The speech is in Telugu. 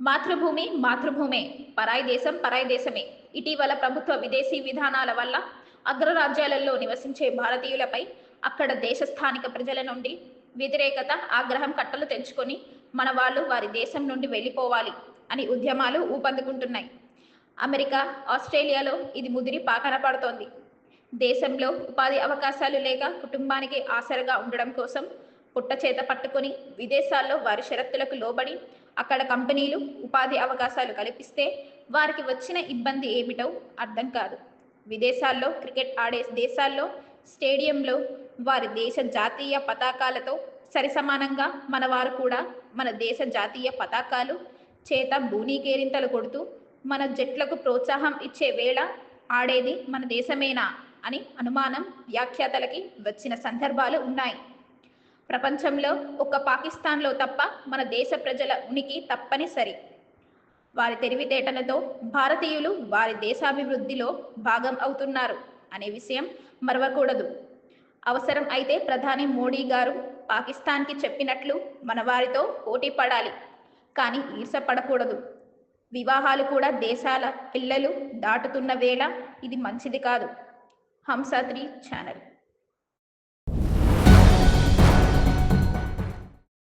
మాతృభూమి మాతృభూమే, పరాయి దేశం పరాయి దేశమే. ఇటీవల ప్రభుత్వ విదేశీ విధానాల వల్ల అగ్రరాజ్యాలలో నివసించే భారతీయులపై అక్కడ దేశ స్థానిక ప్రజల నుండి వ్యతిరేకత, ఆగ్రహం కట్టలు తెంచుకొని మన వాళ్ళు వారి దేశం నుండి వెళ్ళిపోవాలి అని ఉద్యమాలు ఊపందుకుంటున్నాయి. అమెరికా, ఆస్ట్రేలియాలో ఇది ముదిరి పాకన పడుతోంది. దేశంలో ఉపాధి అవకాశాలు లేక కుటుంబానికి ఆసరగా ఉండడం కోసం పుట్ట చేత పట్టుకొని విదేశాల్లో వారి షరతులకు లోబడి అక్కడ కంపెనీలు ఉపాధి అవకాశాలు కల్పిస్తే వారికి వచ్చిన ఇబ్బంది ఏమిటో అర్థం కాదు. విదేశాల్లో క్రికెట్ ఆడే దేశాల్లో స్టేడియంలో వారి దేశ జాతీయ పతాకాలతో సరిసమానంగా మన వారు కూడా మన దేశ జాతీయ పతాకాలు చేత బూనీకేరింతలు కొడుతూ మన జట్లకు ప్రోత్సాహం ఇచ్చే వేళ ఆడేది మన దేశమేనా అని అనుమానం వ్యాఖ్యాతలకి వచ్చిన సందర్భాలు ఉన్నాయి. ప్రపంచంలో ఒక్క పాకిస్తాన్లో తప్ప మన దేశ ప్రజల ఉనికి తప్పనిసరి. వారి తెలివితేటలతో భారతీయులు వారి దేశాభివృద్ధిలో భాగం అవుతున్నారు అనే విషయం మరవకూడదు. అవసరం అయితే ప్రధాని మోడీ గారు పాకిస్తాన్కి చెప్పినట్లు మన వారితో పోటీ పడాలి, కానీ ఈర్షపడకూడదు. వివాహాలు కూడా దేశాల పిల్లలు దాటుతున్న వేళ ఇది మంచిది కాదు. హంస 3 ఛానల్.